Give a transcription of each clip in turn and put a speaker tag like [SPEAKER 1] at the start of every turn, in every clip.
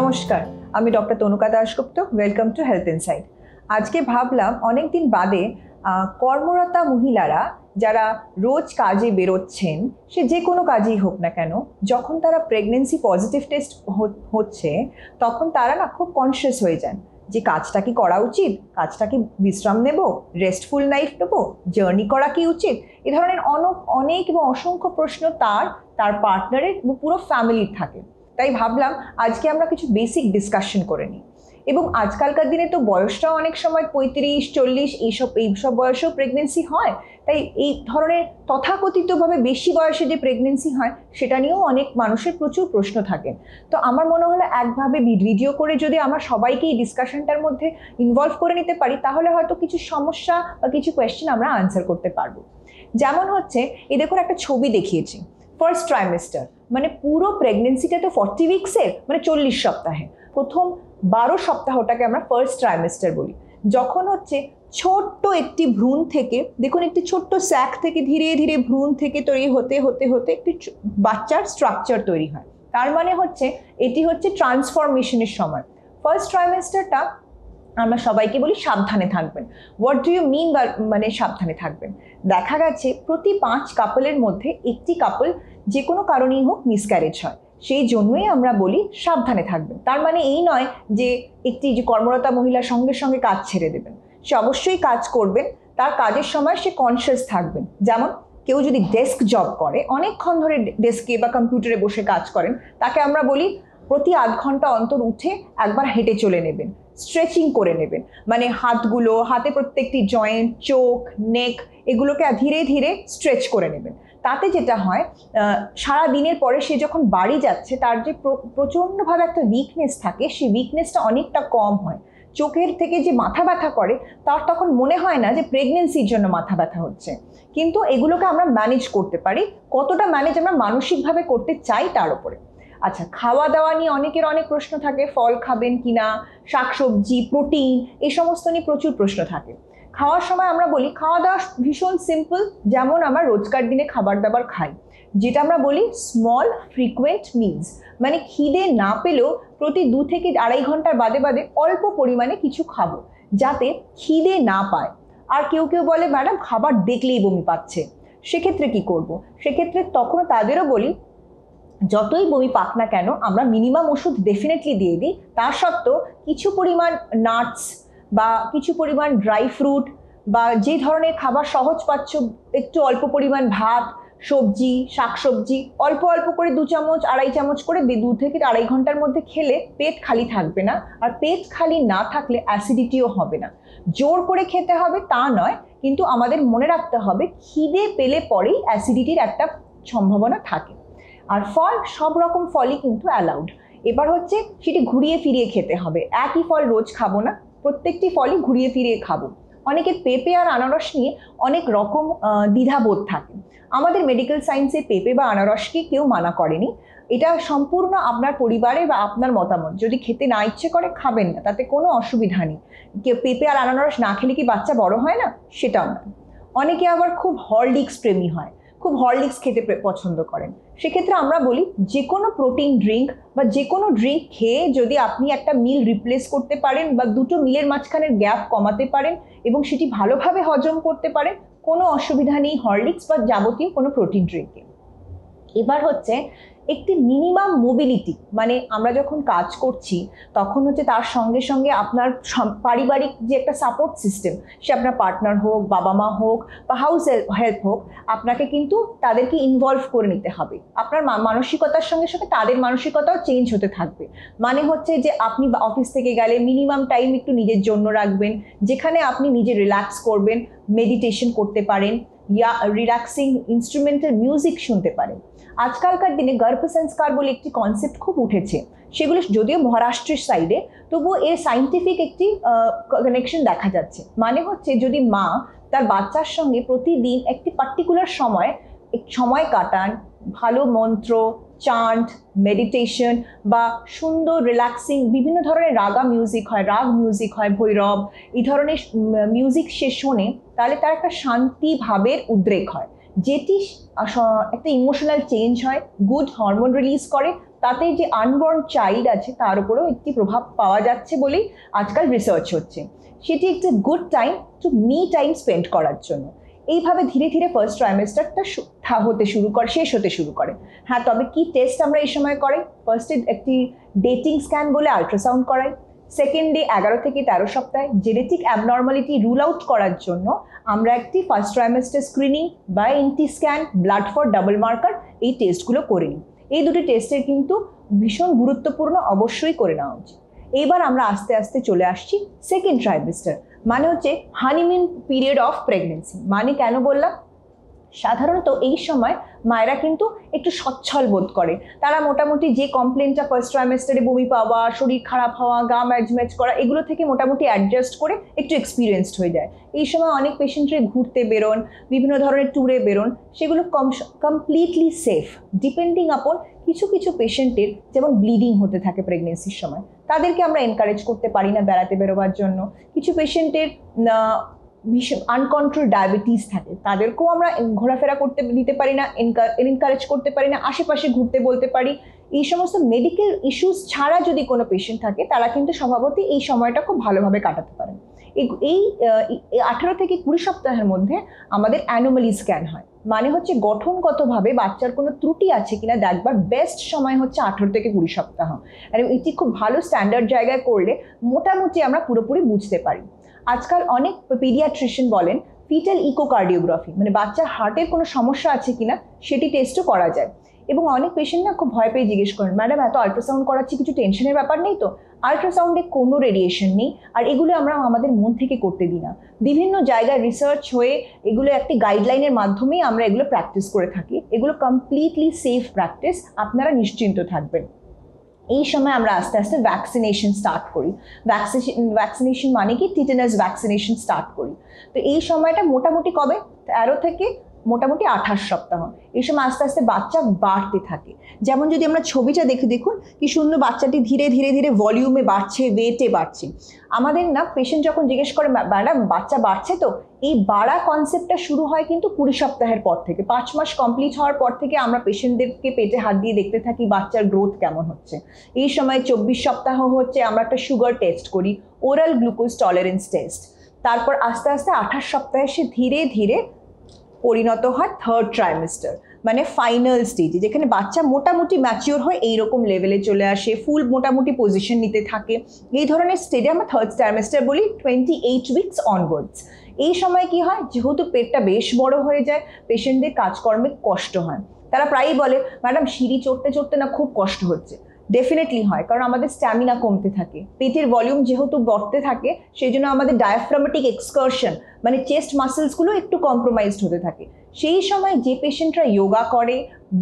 [SPEAKER 1] নমস্কার, আমি doctor Tanuka Dasgupta. Welcome to health insight. আজকে ভাবলাম অনেক দিন বাদে কর্মরতা মহিলারা যারা রোজ কাজে বেরোচ্ছেন, সে যে কোনো কাজেই হোক না কেন, যখন তারা প্রেগনেন্সি পজিটিভ টেস্ট হচ্ছে তখন তারা না খুব কনসিয়াস হয়ে যান যে কাজটা কি করা উচিত, কাজটা কি বিশ্রাম নেব, রেস্টফুল লাইফ নেব, জার্নি করা কি উচিত। এ ধরনের অনেক এবং অসংখ্য প্রশ্ন তার পার্টনারের পুরো ফ্যামিলির থাকে। তাই ভাবলাম আজকে আমরা কিছু বেসিক ডিসকাশন করে নিই। এবং আজকালকার দিনে তো বয়সটাও অনেক সময় 35-40 এইসব বয়সেও প্রেগনেন্সি হয়। তাই এই ধরনের তথাকথিতভাবে বেশি বয়সে যে প্রেগনেন্সি হয় সেটা নিয়েও অনেক মানুষের প্রচুর প্রশ্ন থাকে। তো আমার মনে হলো একভাবে ভিডিও করে যদি আমরা সবাইকে এই ডিসকাশনটার মধ্যে ইনভলভ করে নিতে পারি, তাহলে হয়তো কিছু সমস্যা বা কিছু কোয়েশ্চেন আমরা আনসার করতে পারবো। যেমন হচ্ছে, এই দেখুন একটা ছবি দেখিয়েছি, ফার্স্ট ট্রাইমেস্টার, মানে পুরো প্রেগনেন্সিটা তো 40 উইকসের, মানে 40 সপ্তাহে। প্রথম 12 সপ্তাহটাকে আমরা ফার্স্ট ট্রাইমেস্টার বলি। যখন হচ্ছে ছোট্ট একটি ভ্রূণ থেকে, দেখুন একটি ছোট্ট স্যাক থেকে ধীরে ধীরে ভ্রূণ থেকে তৈরি হতে হতে হতে একটি বাচ্চার স্ট্রাকচার তৈরি হয়। তার মানে হচ্ছে এটি হচ্ছে ট্রান্সফরমেশনের সময়। ফার্স্ট ট্রাইমেস্টারটা আমরা সবাইকে বলি সাবধানে থাকবেন। হোয়াট ডু ইউ মিন মানে সাবধানে থাকবেন? দেখা গেছে প্রতি 5 কাপলের মধ্যে একটি কাপল যে কোনো কারণেই হোক মিসক্যারেজ হয়। সেই জন্যই আমরা বলি সাবধানে থাকবেন। তার মানে এই নয় যে একটি যে কর্মরতা মহিলা সঙ্গে সঙ্গে কাজ ছেড়ে দেবেন। সে অবশ্যই কাজ করবেন, তার কাজের সময় সে কনসিয়াস থাকবেন। যেমন কেউ যদি ডেস্ক জব করে, অনেকক্ষণ ধরে ডেস্কে বা কম্পিউটারে বসে কাজ করেন, তাকে আমরা বলি প্রতি আধ ঘন্টা অন্তর উঠে একবার হেঁটে চলে নেবেন, স্ট্রেচিং করে নেবেন। মানে হাতে প্রত্যেকটি জয়েন্ট, চোখ, নেক এগুলোকে ধীরে ধীরে স্ট্রেচ করে নেবেন। তাতে যেটা হয়, সারা দিনের পরে সে যখন বাড়ি যাচ্ছে, তার যে প্রচণ্ডভাবে একটা উইকনেস থাকে, সেই উইকনেসটা অনেকটা কম হয়। চোখের থেকে যে মাথা ব্যথা করে, তার তখন মনে হয় না যে প্রেগনেন্সির জন্য মাথা ব্যথা হচ্ছে। কিন্তু এগুলোকে আমরা ম্যানেজ করতে পারি। কতটা ম্যানেজ আমরা মানসিকভাবে করতে চাই তার উপরে। আচ্ছা, খাওয়া দাওয়া নিয়ে অনেকের অনেক প্রশ্ন থাকে। ফল খাবেন কিনা, শাকসবজি, প্রোটিন, এই সমস্ত নিয়ে প্রচুর প্রশ্ন থাকে। খাওয়ার সময় আমরা বলি খাওয়া দাওয়া ভীষণ সিম্পল, যেমন আমরা রোজকার দিনে খাবার দাবার খাই, যেটা আমরা বলি স্মল ফ্রিকুয়েন্ট মিলস। মানে খিদে না পেলেও প্রতি 2 থেকে 2.5 ঘন্টার বাদে বাদে অল্প পরিমাণে কিছু খাবো, যাতে খিদে না পায়। আর কেউ কেউ বলে ম্যাডাম খাবার দেখলেই বমি পাচ্ছে, সেক্ষেত্রে কি করব? সেক্ষেত্রে তখনও তাদেরও বলি যতই বমি পাক না কেন, আমরা মিনিমাম ওষুধ ডেফিনেটলি দিয়ে দিই। তা সত্ত্বেও কিছু পরিমাণ নাটস বা কিছু পরিমাণ ড্রাই ফ্রুট বা যে ধরনের খাবার সহজ পাচ্ছ, একটু অল্প পরিমাণ ভাত, সবজি, শাকসবজি অল্প অল্প করে 2 চামচ 2.5 চামচ করে 2 থেকে 2.5 ঘন্টার মধ্যে খেলে পেট খালি থাকবে না। আর পেট খালি না থাকলে অ্যাসিডিটিও হবে না। জোর করে খেতে হবে তা নয়, কিন্তু আমাদের মনে রাখতে হবে খিদে পেলে পরেই অ্যাসিডিটির একটা সম্ভাবনা থাকে। আর ফল, সব রকম ফলই কিন্তু অ্যালাউড। এবার হচ্ছে সেটি ঘুরিয়ে ফিরিয়ে খেতে হবে। একই ফল রোজ খাবো না, প্রত্যেকটি ফলই ঘুরিয়ে ফিরিয়ে খাবো। অনেকের পেঁপে আর আনারস নিয়ে অনেক রকম দ্বিধাবোধ থাকে। আমাদের মেডিকেল সায়েন্সে পেঁপে বা আনারসকে কেউ মানা করেনি। এটা সম্পূর্ণ আপনার পরিবারে বা আপনার মতামত। যদি খেতে না ইচ্ছে করে খাবেন না, তাতে কোনো অসুবিধা নেই। পেঁপে আর আনারস না খেলে কি বাচ্চা বড় হয় না? সেটাও না। অনেকে আবার খুব হরলিক্স প্রেমী হয়, খুব হরলিক্স খেতে পছন্দ করেন। সেক্ষেত্রে আমরা বলি যে কোনো প্রোটিন ড্রিঙ্ক বা যে কোনো ড্রিঙ্ক খেয়ে যদি আপনি একটা মিল রিপ্লেস করতে পারেন বা দুটো মিলের মাঝখানের গ্যাপ কমাতে পারেন এবং সেটি ভালোভাবে হজম করতে পারেন, কোনো অসুবিধা নেই হরলিক্স বা যাবতীয় কোনো প্রোটিন ড্রিঙ্কে। এবার হচ্ছে একটি মিনিমাম মোবিলিটি, মানে আমরা যখন কাজ করছি তখন হচ্ছে তার সঙ্গে সঙ্গে আপনার পারিবারিক যে একটা সাপোর্ট সিস্টেম, সে আপনার পার্টনার হোক, বাবা মা হোক বা হাউস হেল্প হোক, আপনাকে কিন্তু তাদেরকে ইনভলভ করে নিতে হবে। আপনার মানসিকতার সঙ্গে সঙ্গে তাদের মানসিকতাও চেঞ্জ হতে থাকবে। মানে হচ্ছে যে আপনি অফিস থেকে গেলে মিনিমাম টাইম একটু নিজের জন্য রাখবেন, যেখানে আপনি নিজে রিল্যাক্স করবেন, মেডিটেশন করতে পারেন, ইয়া রিল্যাক্সিং ইনস্ট্রুমেন্টাল মিউজিক শুনতে পারেন। আজকালকার দিনে গর্ভ সংস্কার বলে একটি কনসেপ্ট খুব উঠেছে। সেগুলো যদিও মহারাষ্ট্রের সাইডে, তবুও এর সাইন্টিফিক একটি কানেকশন দেখা যাচ্ছে। মানে হচ্ছে যদি মা তার বাচ্চার সঙ্গে প্রতিদিন একটি পার্টিকুলার সময় কাটান, ভালো মন্ত্র, চান্ট, মেডিটেশন বা সুন্দর রিল্যাক্সিং বিভিন্ন ধরনের রাগ মিউজিক হয়, ভৈরব, এই ধরনের মিউজিক সে শোনে, তাহলে তার একটা শান্তি ভাবের উদ্রেক হয়। যেটি একটা ইমোশনাল চেঞ্জ হয়, গুড হরমোন রিলিজ করে, তাতে যে আনবর্ন চাইল্ড আছে তার উপরেও একটি প্রভাব পাওয়া যাচ্ছে বলেই আজকাল রিসার্চ হচ্ছে। সেটি একটা good time to me time spend করার জন্য। এইভাবে ধীরে ধীরে ফার্স্ট ট্রাইমেস্টারটা শেষ হতে শুরু করে। হ্যাঁ, তবে কি টেস্ট আমরা এই সময় করাই? ফার্স্টে একটি ডেটিং স্ক্যান বলে আল্ট্রাসাউন্ড করাই। সেকেন্ডে 11 থেকে 13 সপ্তাহে জেনেটিক অ্যাবনর্মালিটি রুল আউট করার জন্য আমরা একটি ফার্স্ট ট্রাইমেস্টার স্ক্রিনিং বা NT scan, blood for double marker, এই টেস্টগুলো করে নিই। এই দুটি টেস্টের কিন্তু ভীষণ গুরুত্বপূর্ণ, অবশ্যই করে নেওয়া উচিত। এইবার আমরা আস্তে আস্তে চলে আসছি সেকেন্ড ট্রাইমেস্টার, মানে হচ্ছে হানিমুন পিরিয়ড অফ প্রেগনেন্সি। মানে কেন বললাম? সাধারণত এই সময় মায়েরা কিন্তু একটু সচ্ছল বোধ করে। তারা মোটামুটি যে কমপ্লেনটা ফার্স্ট ট্রাইমেস্টারে, বমি পাওয়া, শরীর খারাপ হওয়া, গা ম্যাজম্যাজ করা, এগুলো থেকে মোটামুটি অ্যাডজাস্ট করে একটু এক্সপিরিয়েন্সড হয়ে যায়। এই সময় অনেক পেশেন্টরা ঘুরতে বেরোন, বিভিন্ন ধরনের ট্যুরে বেরোন, সেগুলো কমপ্লিটলি সেফ, ডিপেন্ডিং আপন কিছু কিছু পেশেন্টের যেমন ব্লিডিং হতে থাকে প্রেগনেন্সির সময়, তাদেরকে আমরা এনকারেজ করতে পারি না বেড়াতে বেরোবার জন্য। কিছু পেশেন্টের ভীষণ আনকন্ট্রোল ডায়াবেটিস থাকে, তাদেরকেও আমরা ঘোরাফেরা করতে দিতে পারি না, এনকারেজ করতে পারি না, আশেপাশে ঘুরতে বলতে পারি। এই সমস্ত মেডিকেল ইস্যুস ছাড়া যদি কোনো পেশেন্ট থাকে, তারা কিন্তু স্বভাবতই এই সময়টা খুব ভালোভাবে কাটাতে পারেন। এই 18 থেকে 20 সপ্তাহের মধ্যে আমাদের অ্যানোমালি স্ক্যান হয়, মানে হচ্ছে গঠনগতভাবে বাচ্চার কোনো ত্রুটি আছে কিনা দেখবার বেস্ট সময় হচ্ছে 18 থেকে 20 সপ্তাহ। আর এটি খুব ভালো স্ট্যান্ডার্ড জায়গায় করলে মোটামুটি আমরা পুরোপুরি বুঝতে পারি। আজকাল অনেক পিডিয়াট্রিশিয়ান বলেন ফিটাল ইকোকার্ডিওগ্রাফি, মানে বাচ্চার হার্টের কোনো সমস্যা আছে কিনা সেটি টেস্টও করা যায়। এবং অনেক পেশেন্ট না খুব ভয় পেয়ে জিজ্ঞেস করেন, ম্যাডাম এত আল্ট্রাসাউন্ড করাচ্ছি, কিছু টেনশনের ব্যাপার নেই তো? আল্ট্রাসাউন্ডে কোনো রেডিয়েশন নেই, আর এগুলো আমরা আমাদের মন থেকে করতে দিই না। বিভিন্ন জায়গায় রিসার্চ হয়ে এগুলো একটি গাইডলাইনের মাধ্যমেই আমরা এগুলো প্র্যাকটিস করে থাকি। এগুলো কমপ্লিটলি সেফ প্র্যাকটিস, আপনারা নিশ্চিন্ত থাকবেন। এই সময় আমরা আস্তে আস্তে ভ্যাকসিনেশন স্টার্ট করি। ভ্যাকসিনেশন মানে কি? টিটেনাস ভ্যাকসিনেশন স্টার্ট করি। তো এই সময়টা মোটামুটি কবে? 13 থেকে মোটামুটি 28 সপ্তাহ। এই সময় আস্তে আস্তে বাচ্চা বাড়তে থাকে। যেমন যদি আমরা ছবিটা দেখুন কি সুন্দর, বাচ্চাটি ধীরে ধীরে ধীরে ভলিউমে বাড়ছে, ওয়েটে বাড়ছে। আমাদের না পেশেন্ট যখন জিজ্ঞেস করে, ম্যাডাম বাচ্চা বাড়ছে তো, এই বাড়া কনসেপ্টটা শুরু হয় কিন্তু 20 সপ্তাহের পর থেকে। 5 মাস কমপ্লিট হওয়ার পর থেকে আমরা পেশেন্টদেরকে পেটে হাত দিয়ে দেখতে থাকি বাচ্চার গ্রোথ কেমন হচ্ছে। এই সময় 24 সপ্তাহ হচ্ছে আমরা একটা সুগার টেস্ট করি, ওরাল গ্লুকোজ টলারেন্স টেস্ট। তারপর আস্তে আস্তে 28 সপ্তাহে সে ধীরে ধীরে পরিণত হয় থার্ড ট্রাইমেস্টার, মানে ফাইনাল স্টেজে, যেখানে বাচ্চা মোটামুটি ম্যাচিওর হয়ে এইরকম লেভেলে চলে আসে, ফুল মোটামুটি পজিশন নিতে থাকে। এই ধরনের স্টেজে আমরা থার্ড ট্রাইমেস্টার বলি 28 উইকস অনওয়ার্ডস। এই সময় কি হয়, যেহেতু পেটটা বেশ বড় হয়ে যায়, পেশেন্টদের কাজকর্মে কষ্ট হয়। তারা প্রায়ই বলে, ম্যাডাম সিঁড়ি চড়তে চড়তে না খুব কষ্ট হচ্ছে। ডেফিনেটলি হয়, কারণ আমাদের স্ট্যামিনা কমতে থাকে, পেটের ভলিউম যেহেতু বাড়তে থাকে, সেই জন্য আমাদের ডায়াফ্রামেটিক এক্সকারশন মানে চেস্ট মাসেলসগুলো একটু কম্প্রোমাইজড হতে থাকে। সেই সময় যে পেশেন্টরা যোগা করে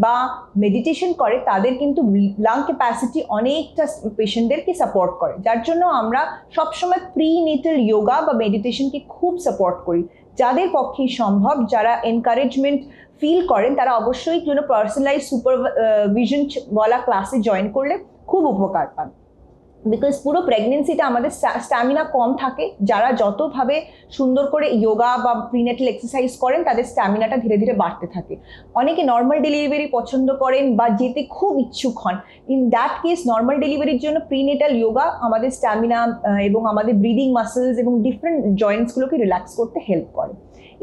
[SPEAKER 1] বা মেডিটেশন করে, তাদের কিন্তু লাং ক্যাপাসিটি অনেকটা পেশেন্টদেরকে সাপোর্ট করে, যার জন্য আমরা সবসময় প্রিনেটাল যোগা বা মেডিটেশনকে খুব সাপোর্ট করি। যাদের পক্ষেই সম্ভব, যারা এনকারেজমেন্ট ফিল করেন, তারা অবশ্যই জন্য পার্সোনালাইজ সুপারভিশন বলা ক্লাসে জয়েন করলে খুব উপকার পান। বিকজ পুরো প্রেগনেন্সিটা আমাদের স্ট্যামিনা কম থাকে। যারা যতভাবে সুন্দর করে যোগা বা প্রিনেটাল এক্সারসাইজ করেন, তাদের স্ট্যামিনাটা ধীরে ধীরে বাড়তে থাকে। অনেকে নর্মাল ডেলিভারি পছন্দ করেন বা যেতে খুব ইচ্ছুক হন। ইন দ্যাট কেস নর্মাল ডেলিভারির জন্য প্রিনেটাল যোগা আমাদের স্ট্যামিনা এবং আমাদের ব্রিদিং মাসেলস এবং ডিফারেন্ট জয়েন্টসগুলোকে রিল্যাক্স করতে হেল্প করে।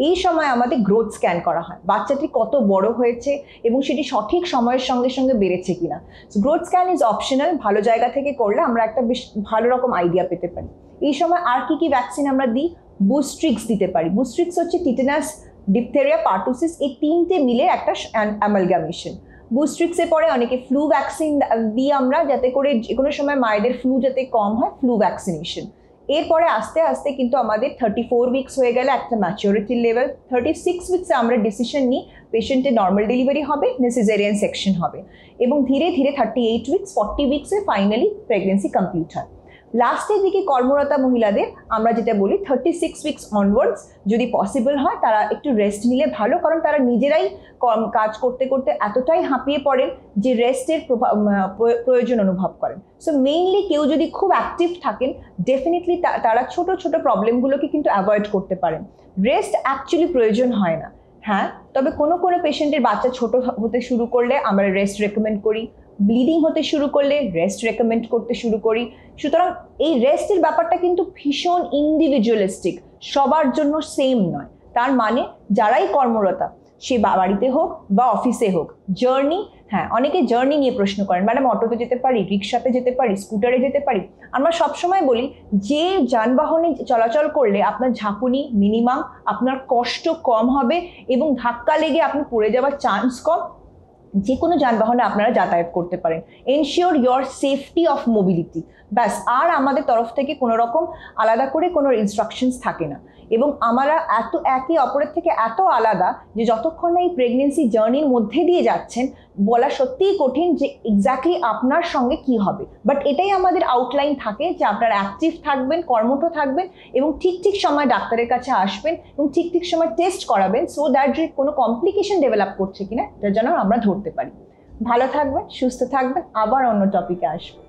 [SPEAKER 1] এই সময় আমাদের গ্রোথ স্ক্যান করা হয়, বাচ্চাটি কত বড় হয়েছে এবং সেটি সঠিক সময়ের সঙ্গে সঙ্গে বেড়েছে কিনা। গ্রোথ স্ক্যান ইজ অপশনাল, ভালো জায়গা থেকে করলে আমরা একটা বেশ ভালো রকম আইডিয়া পেতে পারি। এই সময় আর কি ভ্যাকসিন আমরা দিই? বুস্ট্রিক্স দিতে পারি। বুস্ট্রিক্স হচ্ছে টিটেনাস, ডিপথেরিয়া, পার্টুসিস, এই তিনটে মিলে একটা অ্যামালগামেশন। বুস্ট্রিক্সের পরে অনেকে ফ্লু ভ্যাকসিন দিই আমরা, যাতে করে যে কোনো সময় মায়েদের ফ্লু যাতে কম হয়, ফ্লু ভ্যাকসিনেশন। এরপরে আস্তে আস্তে কিন্তু আমাদের 34 উইকস হয়ে গেলে একটা ম্যাচিউরিটি লেভেল। 36 উইকসে আমরা ডিসিশন নিই পেশেন্টের নর্মাল ডেলিভারি হবে না সিজারিয়ান সেকশন হবে, এবং ধীরে ধীরে 38 উইকস 40 উইকসে ফাইনালি প্রেগনেন্সি কমপ্লিট হয়। লাস্টের দিকে কর্মরতা মহিলাদের আমরা যেটা বলি 36 উইকস অনওয়ার্ডস যদি পসিবল হয়, তারা একটু রেস্ট নিলে ভালো, কারণ তারা নিজেরাই কাজ করতে করতে এতটাই হাঁপিয়ে পড়েন যে রেস্টের প্রয়োজন অনুভব করেন। সো মেইনলি কেউ যদি খুব অ্যাক্টিভ থাকেন, ডেফিনেটলি তারা ছোট ছোট প্রবলেমগুলোকে কিন্তু অ্যাভয়েড করতে পারেন। রেস্ট অ্যাকচুয়ালি প্রয়োজন হয় না। হ্যাঁ, তবে কোনো কোনো পেশেন্টের বাচ্চা ছোট হতে শুরু করলে আমরা রেস্ট রেকমেন্ড করি, ব্লিডিং হতে শুরু করলে রেস্ট রেকমেন্ড করতে শুরু করি। সুতরাং এই রেস্টের ব্যাপারটা কিন্তু ভীষণ ইন্ডিভিজুয়ালিস্টিক, সবার জন্য সেম নয়। তার মানে যারাই কর্মরতা, সে বাড়িতে হোক বা অফিসে হোক, জার্নি, হ্যাঁ অনেকে জার্নি নিয়ে প্রশ্ন করেন, ম্যাডাম অটোতে যেতে পারি, রিক্সাতে যেতে পারি, স্কুটারে যেতে পারি। আমরা সবসময় বলি যে যানবাহনে চলাচল করলে আপনার ঝাঁকুনি মিনিমাম, আপনার কষ্ট কম হবে এবং ধাক্কা লেগে আপনি পড়ে যাওয়ার চান্স কম, যে কোনো যানবাহনে আপনারা যাতায়াত করতে পারেন। Ensure your safety of mobility, ব্যাস। আর আমাদের তরফ থেকে কোনো রকম আলাদা করে কোনো ইনস্ট্রাকশনস থাকে না। এবং আমরা একে অপরের থেকে এত আলাদা যে যতক্ষণ না এই প্রেগনেন্সি জার্নির মধ্যে দিয়ে যাচ্ছেন, বলা সত্যিই কঠিন যে এক্স্যাক্টলি আপনার সঙ্গে কি হবে। বাট এটাই আমাদের আউটলাইন থাকে যে আপনারা অ্যাক্টিভ থাকবেন, কর্মঠ থাকবেন এবং ঠিক সময় ডাক্তারের কাছে আসবেন এবং ঠিক সময় টেস্ট করাবেন, সো দ্যাট যে কোনো কমপ্লিকেশন ডেভেলপ করছে কিনা এটা যেন আমরা ধরতে পারি। ভালো থাকবেন, সুস্থ থাকবেন, আবার অন্য টপিকে আসবেন।